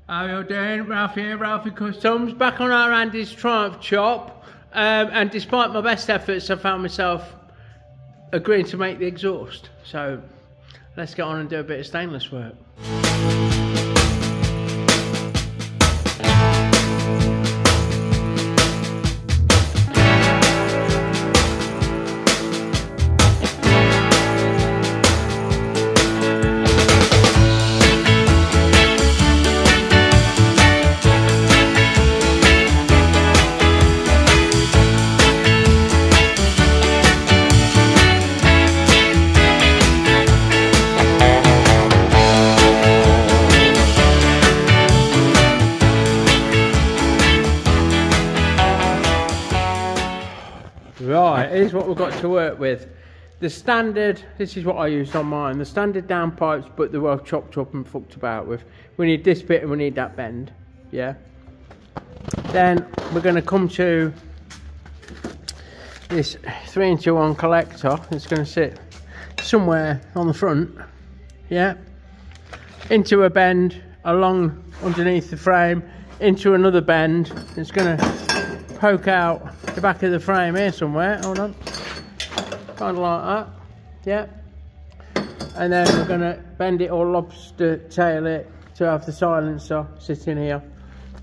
How you doing? Ralphy here, Ralphy Customs, back on our Andy's Triumph chop, and despite my best efforts I found myself agreeing to make the exhaust, so let's get on and do a bit of stainless work. Right, here's what we've got to work with. The standard, this is what I used on mine, the standard downpipes, but they're well chopped up and fucked about with. We need this bit and we need that bend, yeah. Then we're going to come to this 3-in-1 collector. It's going to sit somewhere on the front, yeah. Into a bend, along underneath the frame, into another bend. It's going to poke out the back of the frame here somewhere, hold on, kind of like that, yeah. And then we're going to bend it or lobster tail it to have the silencer sitting here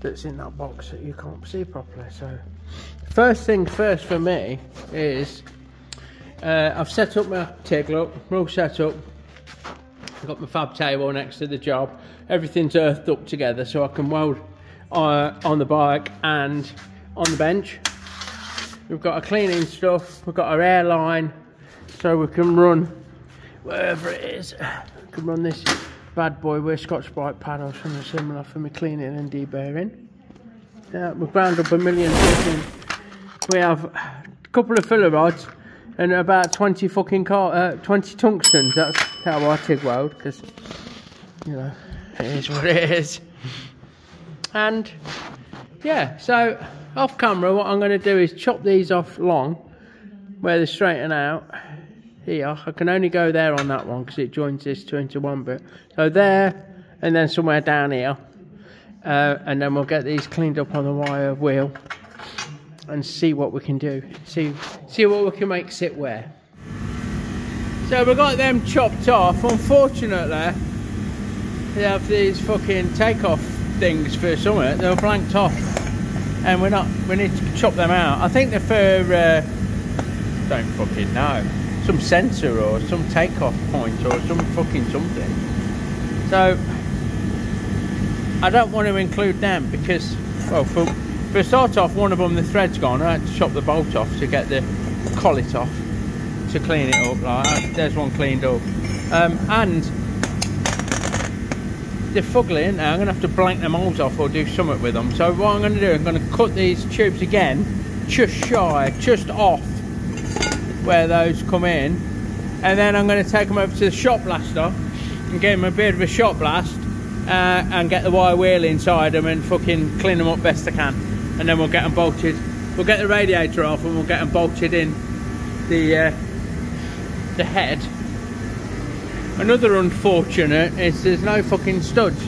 that's in that box that you can't see properly. So first thing first for me is I've set up my TIG, look, we're all set up. I've got my fab table next to the job, everything's earthed up together so I can weld on the bike and on the bench. We've got our cleaning stuff, we've got our air line, so we can run wherever it is. We can run this bad boy with Scotch-Brite pad or something similar for me cleaning and deburring. We've ground up a million fucking. We have a couple of filler rods and about 20 fucking 20 tungstens. That's how I TIG weld, because you know it is what it is. And yeah, so off camera what I'm going to do is chop these off long where they straighten out here. I can only go there on that one because it joins this 2-in-1 bit, so there and then somewhere down here, and then we'll get these cleaned up on the wire wheel and see what we can do, see what we can make sit where. So we've got them chopped off. Unfortunately they have these fucking takeoff things for something, they're blanked off and we need to chop them out. I think they're for don't fucking know, some sensor or some takeoff point or some fucking something. So I don't want to include them because, well, for a start off, one of them the thread's gone. I had to chop the bolt off to get the collet off to clean it up. Like there's one cleaned up, and they're fuggling now. I'm going to have to blank them holes off or do something with them. So what I'm going to do, I'm going to cut these tubes again, just off where those come in. And then I'm going to take them over to the shop blaster and give them a bit of a shot blast and get the wire wheel inside them and fucking clean them up best I can. And then we'll get them bolted. We'll get the radiator off and we'll get them bolted in the head. Another unfortunate is there's no fucking studs.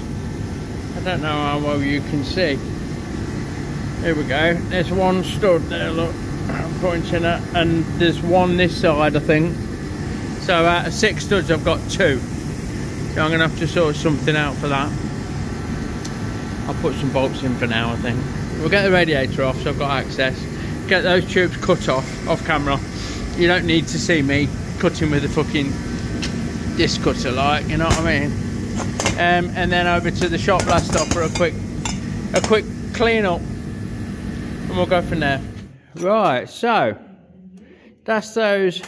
I don't know how well you can see. Here we go. There's one stud there, look. I'm pointing at, and there's one this side, I think. So out of 6 studs, I've got 2. So I'm gonna have to sort something out for that. I'll put some bolts in for now, I think. We'll get the radiator off, so I've got access. Get those tubes cut off camera. You don't need to see me cutting with a fucking disc cutter, like, you know what I mean? And then over to the shop blaster for a quick clean up, and we'll go from there. Right, so that's those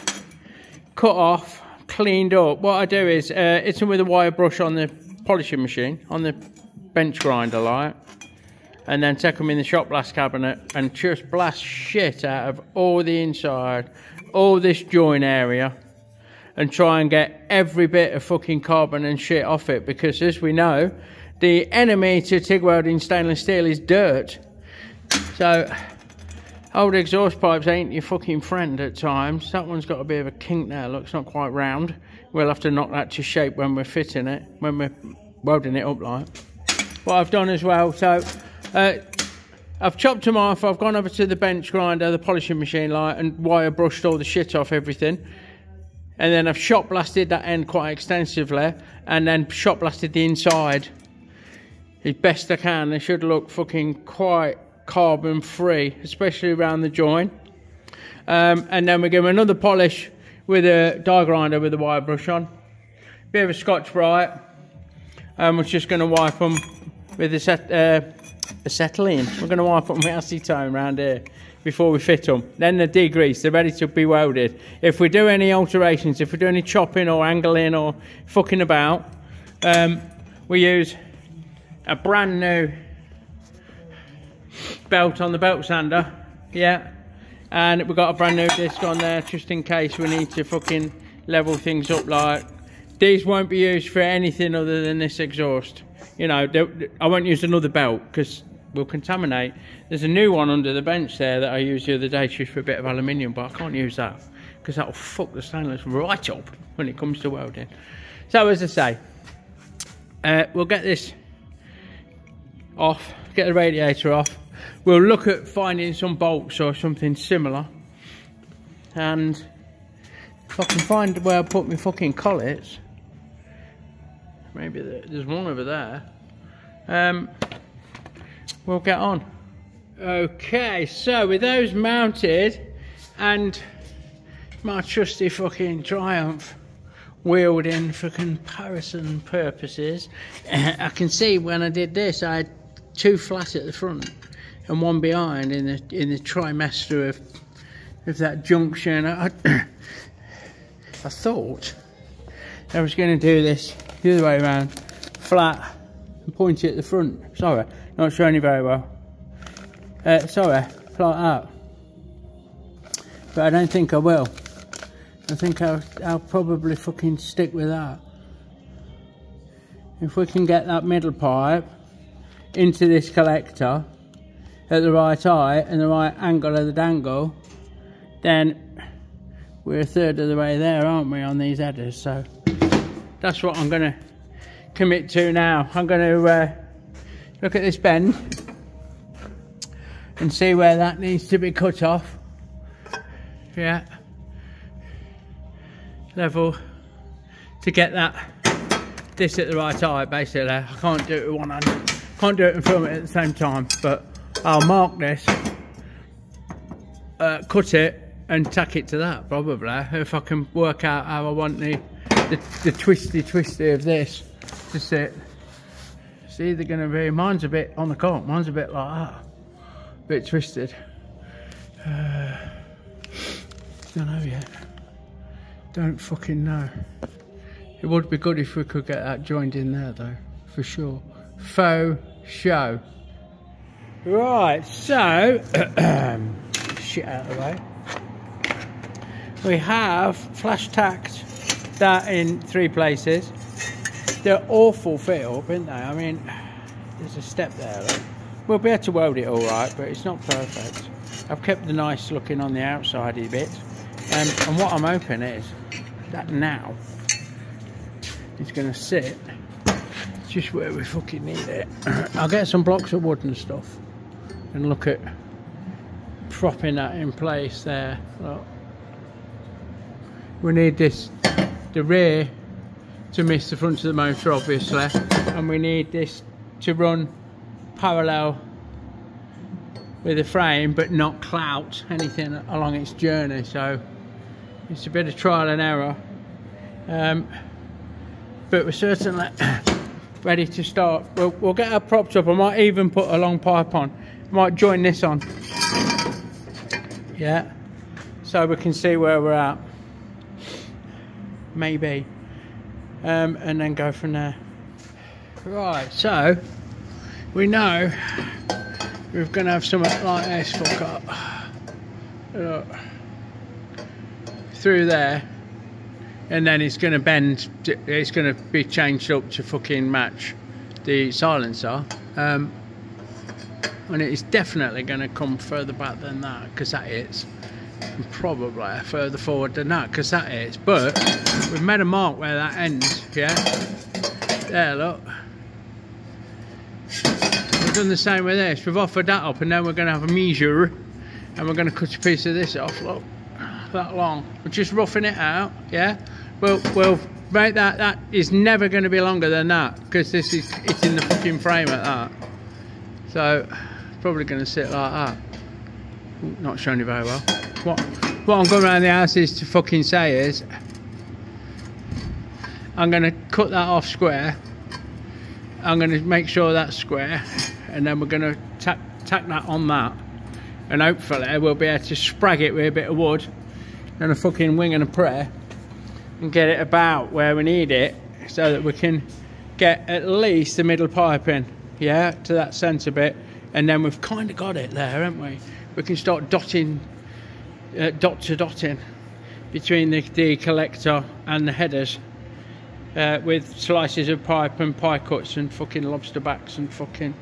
cut off, cleaned up. What I do is hit them with a wire brush on the polishing machine, on the bench grinder, like, and then take them in the shop blast cabinet and just blast shit out of all the inside, all this joint area, and try and get every bit of fucking carbon and shit off it, because as we know, the enemy to TIG welding stainless steel is dirt. So old exhaust pipes ain't your fucking friend at times. That one's got a bit of a kink there, looks not quite round. We'll have to knock that to shape when we're fitting it, when we're welding it up, like. what I've done as well. So I've chopped them off. I've gone over to the bench grinder, the polishing machine, like, and wire brushed all the shit off everything. And then I've shot blasted that end quite extensively, and then shot blasted the inside as best I can. They should look fucking quite carbon free, especially around the joint. And then we give them another polish with a die grinder with a wire brush on. Bit of a Scotch Brite. We're just going to wipe them with acetylene. We're going to wipe them with acetone around here before we fit them. Then they're degreased, they're ready to be welded. If we do any alterations, if we do any chopping or angling or fucking about, we use a brand new belt on the belt sander, yeah, and we've got a brand new disc on there just in case we need to fucking level things up. Like, these won't be used for anything other than this exhaust. You know, I won't use another belt because we'll contaminate. There's a new one under the bench there that I used the other day just for a bit of aluminium, but I can't use that because that'll fuck the stainless right up when it comes to welding. So as I say, we'll get this off, get the radiator off. We'll look at finding some bolts or something similar, and if I can find where I put my fucking collets, maybe there's one over there, we'll get on. Okay, so with those mounted and my trusty fucking Triumph wheeled in for comparison purposes, I can see when I did this I had two flat at the front and one behind in the trimester of that junction. I thought I was going to do this the other way around, flat and point it at the front. Sorry, not showing you very well. Sorry, like that. But I don't think I will. I think I'll probably fucking stick with that. If we can get that middle pipe into this collector at the right height and the right angle of the dangle, then we're a third of the way there, aren't we, on these headers? So that's what I'm going to commit to now. I'm going to look at this bend and see where that needs to be cut off. Yeah, level to get this at the right height. Basically, I can't do it with one hand, can't do it and film it at the same time, but I'll mark this, cut it and tack it to that probably, if I can work out how I want the twisty of this to sit. It's either going to be, mine's a bit on the corner, mine's a bit like that, a bit twisted. Don't know yet, don't fucking know. It would be good if we could get that joint in there though, for sure. Faux show. Right, so shit out of the way. We have flash tacked that in 3 places. They're awful fit up, aren't they? I mean, there's a step there. Look. We'll be able to weld it all right, but it's not perfect. I've kept the nice looking on the outside a bit, and what I'm hoping is that now it's going to sit just where we fucking need it. I'll get some blocks of wood and stuff and look at propping that in place there. Look. We need this, the rear to miss the front of the motor obviously, and we need this to run parallel with the frame but not clout anything along its journey. So it's a bit of trial and error, but we're certainly ready to start. We'll get our props up. I might even put a long pipe on. I might join this on, yeah, so we can see where we're at, maybe, and then go from there. Right, so we know we're going to have something like this fuck up. Look, through there, and then it's going to bend, it's going to be changed up to fucking match the silencer, and it's definitely going to come further back than that because that is, and probably further forward than that because that is, but we've made a mark where that ends, yeah, there, look, done the same with this. We've offered that up, and then we're going to have a measure, and we're going to cut a piece of this off, look, that long. We're just roughing it out, yeah? We'll make that, that is never going to be longer than that, because it's in the fucking frame at that. So, it's probably going to sit like that. Ooh, not showing you very well. What I'm going around the house is to fucking say is, I'm going to cut that off square. I'm going to make sure that's square, and then we're going to tack that on that, and hopefully we'll be able to sprag it with a bit of wood and a fucking wing and a prayer, and get it about where we need it, so that we can get at least the middle pipe in, yeah, to that centre bit, and then we've kind of got it there, haven't we? We can start dotting, dot to dotting between the collector and the headers. With slices of pipe and pie cuts and fucking lobster backs and fucking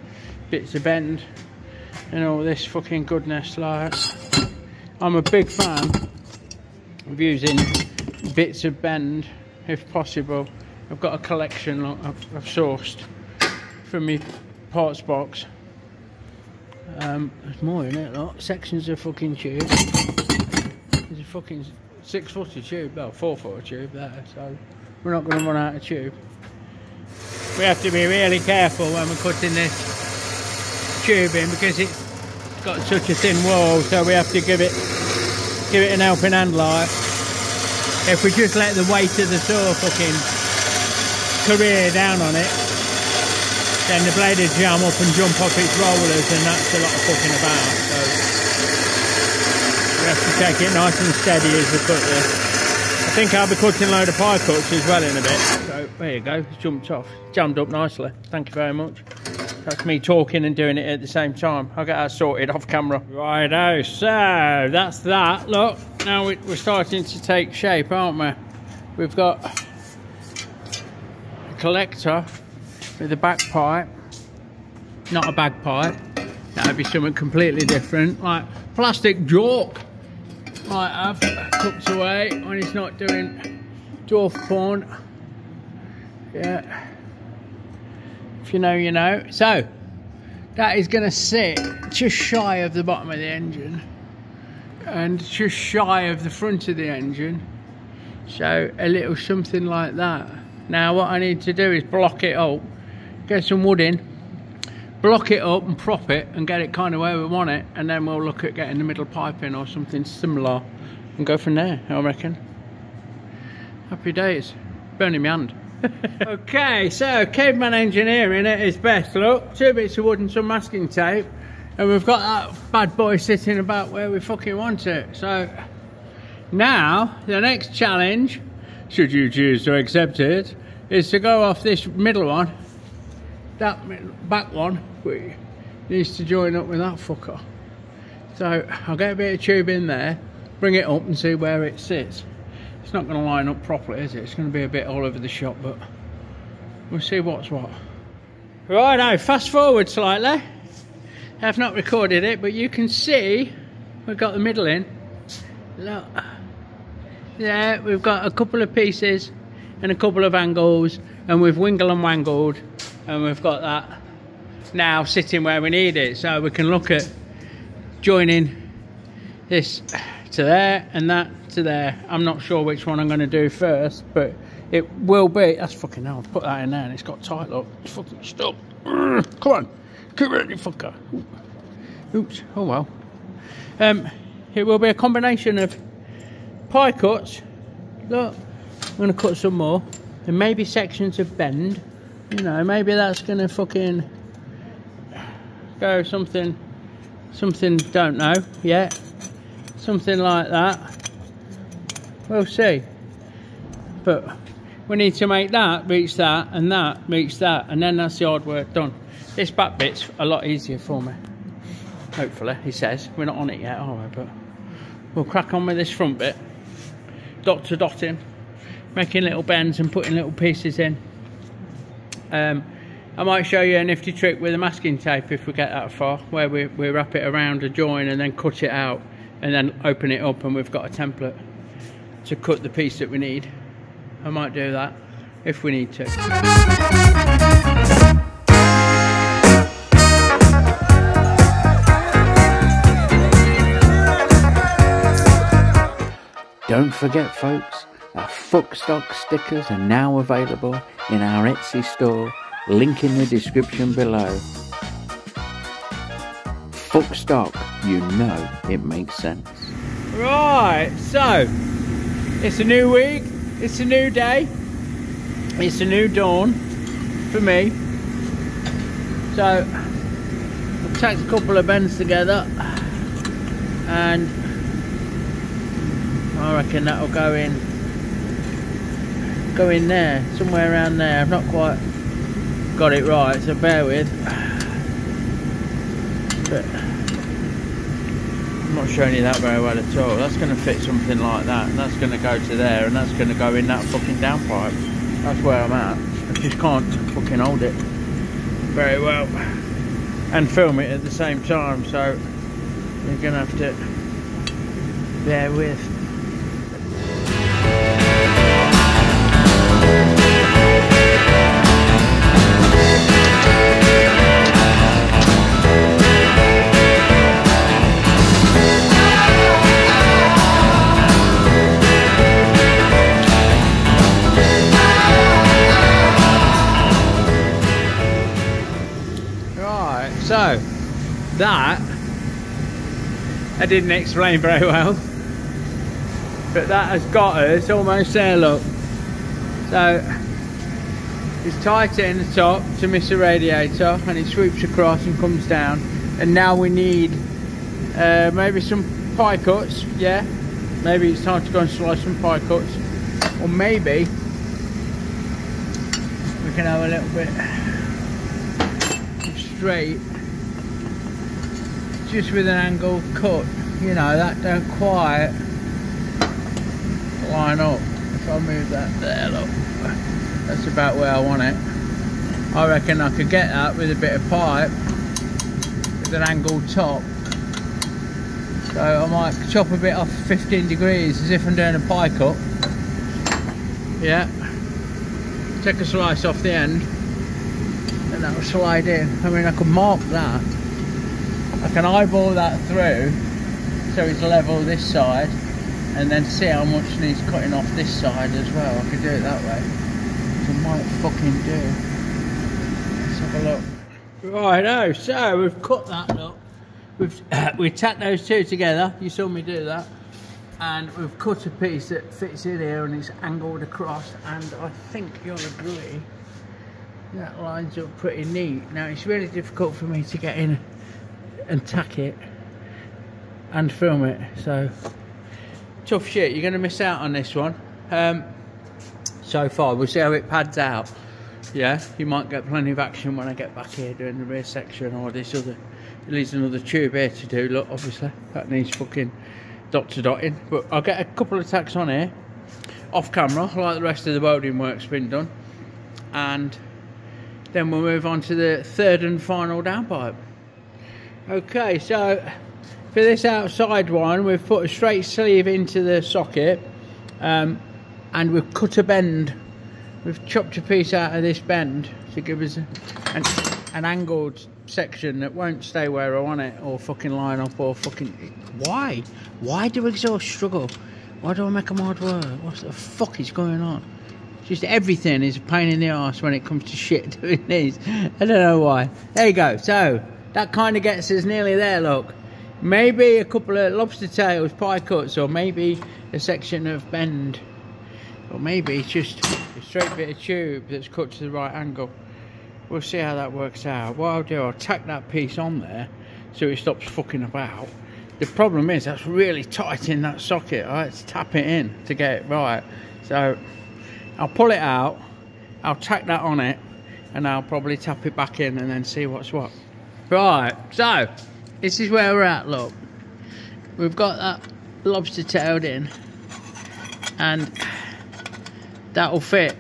bits of bend and all this fucking goodness. Like, I'm a big fan of using bits of bend if possible. I've got a collection I've sourced from my parts box. There's more in it, look. Sections of fucking tube. There's a fucking 6-footer tube, well, 4-footer tube there, so we're not going to run out of tube. We have to be really careful when we're cutting this tube in, because it's got such a thin wall, so we have to give it an helping hand, like. If we just let the weight of the saw fucking career down on it, then the blade will jam up and jump off its rollers, and that's a lot of fucking about. So we have to take it nice and steady as we cut this. I think I'll be cutting a load of pie cuts as well in a bit. So there you go, it's jumped off. Jammed up nicely. Thank you very much. That's me talking and doing it at the same time. I'll get that sorted off camera. Righto, so that's that. Look, now we're starting to take shape, aren't we? We've got a collector with a back pipe. Not a bagpipe. That would be something completely different. Like plastic jork. Might have tucked away when it's not doing dwarf porn. Yeah, if you know, you know. So that is going to sit just shy of the bottom of the engine and just shy of the front of the engine, so a little something like that. Now what I need to do is block it up, get some wood in, block it up and prop it and get it kind of where we want it, and then we'll look at getting the middle pipe in or something similar and go from there, I reckon. Happy days. Burning my hand. Okay, so caveman engineering at its best. Look, 2 bits of wood and some masking tape, and we've got that bad boy sitting about where we fucking want it. So now the next challenge, should you choose to accept it, is to go off this middle one. That back one needs to join up with that fucker. So I'll get a bit of tube in there, bring it up and see where it sits. It's not going to line up properly, is it? It's going to be a bit all over the shop, but we'll see what's what. Right now, fast forward slightly. I've not recorded it, but you can see we've got the middle in. Look. Yeah, we've got a couple of pieces and a couple of angles, and we've wingled and wangled, and we've got that now sitting where we need it, so we can look at joining this to there and that to there. I'm not sure which one I'm going to do first, but it will be, that's fucking hell, put that in there and it's got tight, look, it's fucking stuck. Come on, come on, you fucker. Oops, oh well. It will be a combination of pie cuts. Look, I'm going to cut some more, and maybe sections of bend, you know, maybe that's going to fucking go something, don't know yet, something like that. We'll see, but we need to make that reach that and that reach that, and then that's the hard work done. This back bit's a lot easier for me, hopefully. He says we're not on it yet, are we? But we'll crack on with this front bit, dot to dotting, making little bends and putting little pieces in. I might show you a nifty trick with the masking tape if we get that far, where we wrap it around a join and then cut it out and then open it up, and we've got a template to cut the piece that we need. I might do that if we need to. Don't forget, folks, our Fuck Stock stickers are now available in our Etsy store, link in the description below. Fuck Stock, you know it makes sense. Right, so it's a new week, it's a new day, it's a new dawn for me. So I've tacked a couple of bends together and I reckon that'll go in there, somewhere around there. I've not quite got it right, so bear with. But I'm not showing you that very well at all. That's going to fit something like that, and that's going to go to there, and that's going to go in that fucking downpipe. That's where I'm at. I just can't fucking hold it very well and film it at the same time, so you're going to have to bear with. So that I didn't explain very well, but that has got us almost there, look. So it's tight in the top to miss the radiator, and it swoops across and comes down, and now we need maybe some pie cuts. Yeah, maybe it's time to go and slice some pie cuts, or maybe we can have a little bit straight, just with an angle cut, you know, that don't quite line up. If I move that there, look, that's about where I want it. I reckon I could get that with a bit of pipe with an angled top. So I might chop a bit off 15 degrees as if I'm doing a pie cut. Yeah, take a slice off the end and that will slide in. I mean, I could mark that. I can eyeball that through so it's level this side, and then see how much needs cutting off this side as well. I could do it that way. So I might fucking do. Let's have a look. Righto, so we've cut that, look. We've tacked those two together. You saw me do that. And we've cut a piece that fits in here and it's angled across, and I think you'll agree that lines up pretty neat. Now it's really difficult for me to get in and tack it and film it, so tough shit. You're going to miss out on this one so far. We'll see how it pads out. Yeah, you might get plenty of action when I get back here doing the rear section, or this other, at least another tube here to do. Look, obviously that needs fucking dot to dotting, but I'll get a couple of tacks on here off camera like the rest of the welding work's been done, and then we'll move on to the third and final downpipe. Okay, so for this outside one, we've put a straight sleeve into the socket, and we've cut a bend. We've chopped a piece out of this bend to give us an angled section that won't stay where I want it, or fucking line up, or fucking... Why? Why do exhausts struggle? Why do I make them hard work? What the fuck is going on? Just everything is a pain in the arse when it comes to shit doing these. I don't know why. There you go. So that kind of gets us nearly there, look. Maybe a couple of lobster tails, pie cuts, or maybe a section of bend, or maybe just a straight bit of tube that's cut to the right angle. We'll see how that works out. What I'll do, I'll tack that piece on there so it stops fucking about. The problem is that's really tight in that socket. I had to tap it in to get it right. So I'll pull it out, I'll tack that on it, and I'll probably tap it back in and then see what's what. Right, so this is where we're at, look. We've got that lobster tailed in, and that'll fit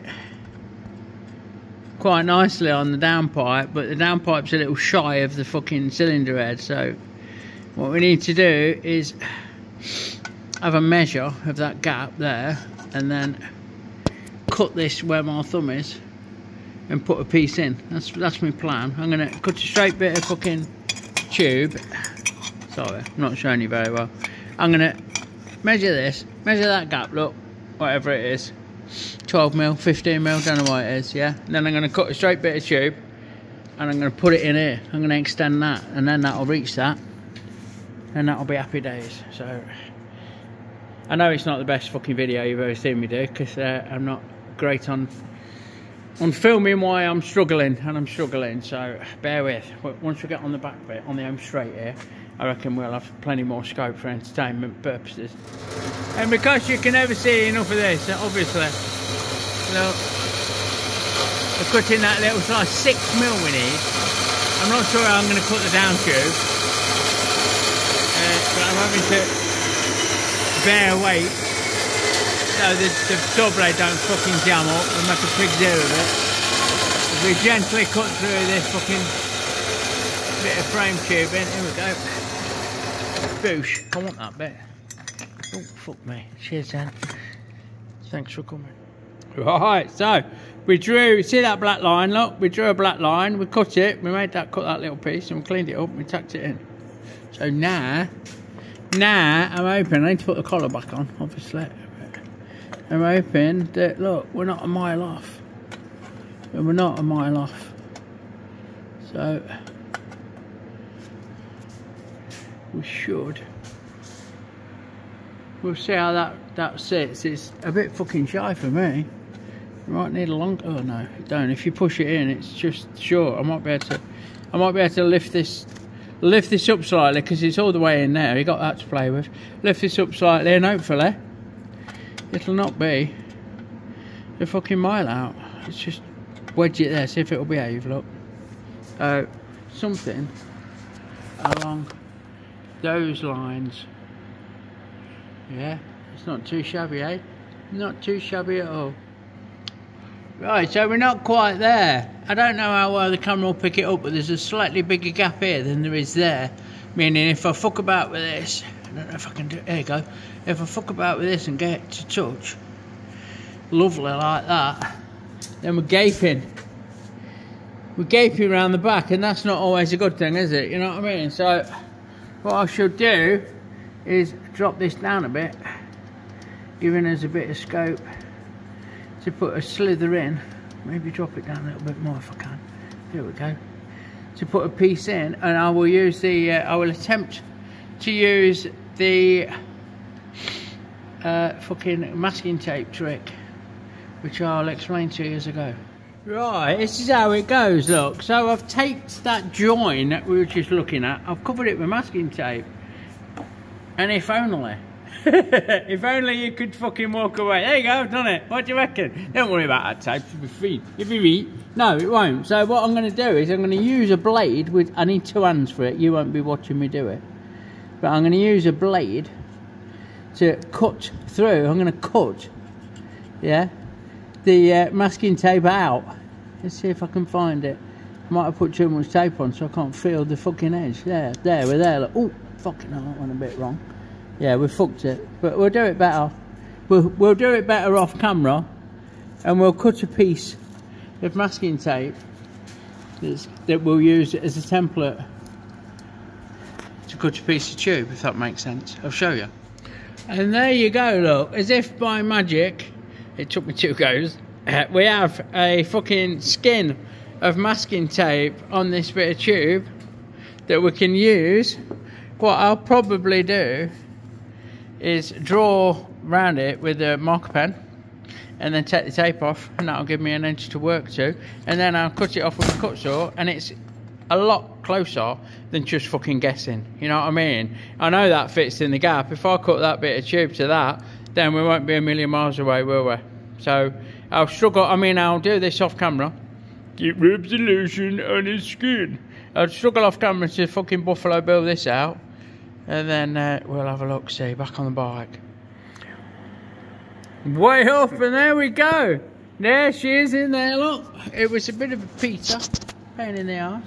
quite nicely on the downpipe, but the downpipe's a little shy of the fucking cylinder head, so what we need to do is have a measure of that gap there, and then cut this where my thumb is and put a piece in. That's my plan. I'm gonna cut a straight bit of fucking tube. Sorry, I'm not showing you very well. I'm gonna measure this Measure that gap, look, whatever it is. 12mm, 15mm, don't know what it is, yeah? And then I'm going to cut a straight bit of tube and I'm going to put it in here. I'm going to extend that and then that'll reach that and that'll be happy days. So I know it's not the best fucking video you've ever seen me do because I'm not great on filming why I'm struggling, and I'm struggling, so bear with. Once we get on the back bit, on the home straight here, I reckon we'll have plenty more scope for entertainment purposes. And because you can never see enough of this, obviously, look, we're cutting that little size 6mm we need. I'm not sure how I'm going to cut the down tube, but I'm having to bear weight so the saw blade don't fucking jam up and make a big deal of it. As we gently cut through this fucking bit of frame tubing, here we go. Boosh, I want that bit. Oh, fuck me. Cheers then. Thanks for coming. Right, so we drew, see that black line, look, we drew a black line, we cut it, we made that, cut that little piece and we cleaned it up and we tacked it in. So now I'm hoping, I need to put the collar back on, obviously. I'm hoping that, look, we're not a mile off. We're not a mile off. So we should. We'll see how that sits. It's a bit fucking shy for me. You might need a long. Oh no, don't. If you push it in, it's just short. I might be able to lift this up slightly because it's all the way in there. You got that to play with. Lift this up slightly, and hopefully it'll not be a fucking mile out. It's just wedge it there. See if it'll behave. Look. Something along those lines. Yeah, it's not too shabby, eh? Not too shabby at all. Right, so we're not quite there. I don't know how well the camera will pick it up, but there's a slightly bigger gap here than there is there. Meaning if I fuck about with this, I don't know if I can do it, there you go. If I fuck about with this and get it to touch, lovely like that, then we're gaping. We're gaping around the back, and that's not always a good thing, is it? You know what I mean? So what I should do is drop this down a bit, giving us a bit of scope to put a slither in. Maybe drop it down a little bit more if I can. There we go. To put a piece in, and I will use the I will attempt to use the fucking masking tape trick, which I'll explain to you as I go. Right, this is how it goes, look. So I've taped that join that we were just looking at, I've covered it with masking tape. And if only, if only you could fucking walk away. There you go, I've done it. What do you reckon? Don't worry about that tape, it'll be free. It'll be free. No, it won't. So what I'm going to do is I'm going to use a blade with, I need 2 hands for it. You won't be watching me do it. But I'm going to use a blade to cut through. I'm going to cut, yeah, the masking tape out. Let's see if I can find it. I might have put too much tape on so I can't feel the fucking edge. There, we're there. Look. Oh, fucking hell, that went a bit wrong. Yeah, we fucked it. But we'll do it better. We'll do it better off camera, and we'll cut a piece of masking tape that we'll use as a template to cut a piece of tube, if that makes sense. I'll show you. And there you go, look. As if by magic, it took me 2 goes. We have a fucking skin of masking tape on this bit of tube that we can use. What I'll probably do is draw around it with a marker pen and then take the tape off, and that'll give me an edge to work to, and then I'll cut it off with a cut saw, and it's a lot closer than just fucking guessing, you know what I mean? I know that fits in the gap. If I cut that bit of tube to that, then we won't be a million miles away, will we? So I'll struggle, I mean, I'll do this off camera. It rubs the lotion on his skin. I'll struggle off camera to fucking buffalo build this out, and then we'll have a look, see, back on the bike. Way up, and there we go. There she is in there, look. It was a bit of a pizza, pain in the arse.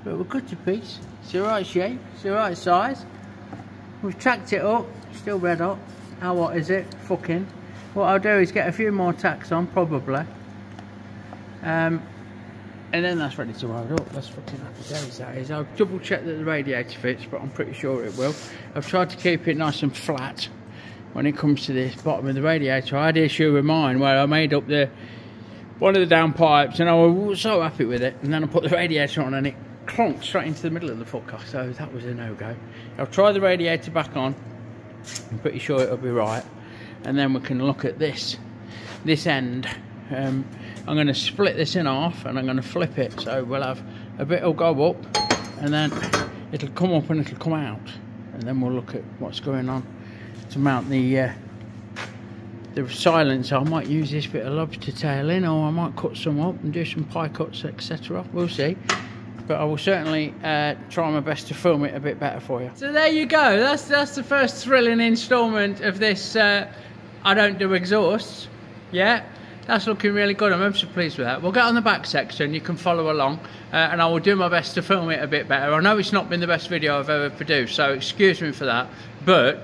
But we're cut to piece. It's the right shape, it's the right size. We've tacked it up, still red hot. How what is it? Fucking. What I'll do is get a few more tacks on, probably. And then that's ready to roll up. That's fucking happy days, that is. I'll double check that the radiator fits, but I'm pretty sure it will. I've tried to keep it nice and flat when it comes to this bottom of the radiator. I had an issue with mine where I made up one of the down pipes, and I was so happy with it, and then I put the radiator on and it clonked straight into the middle of the footcar, so that was a no-go. I'll try the radiator back on. I'm pretty sure it'll be right, and then we can look at this end. I'm going to split this in half and I'm going to flip it, so we'll have a bit will go up and then it'll come up and it'll come out, and then we'll look at what's going on to mount the silencer. I might use this bit of lobster tail in, or I might cut some up and do some pie cuts, etc. We'll see, but I will certainly try my best to film it a bit better for you. So there you go, that's the first thrilling instalment of this I don't do exhausts. Yeah, that's looking really good. I'm so pleased with that. We'll get on the back section, you can follow along, and I will do my best to film it a bit better. I know it's not been the best video I've ever produced, so excuse me for that, but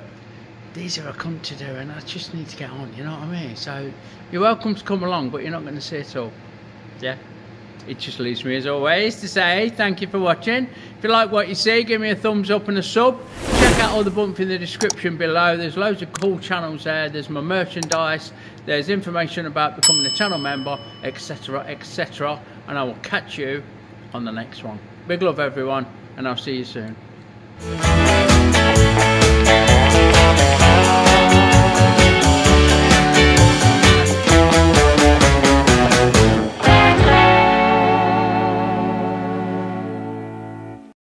these are a cunt to do, and I just need to get on, you know what I mean? So you're welcome to come along, but you're not going to see it all. Yeah, it just leaves me as always to say thank you for watching. If you like what you see, give me a thumbs up and a sub. Check out all the bumps in the description below. There's loads of cool channels there. There's my merchandise, there's information about becoming a channel member, etc, etc, and I will catch you on the next one. Big love everyone, and I'll see you soon.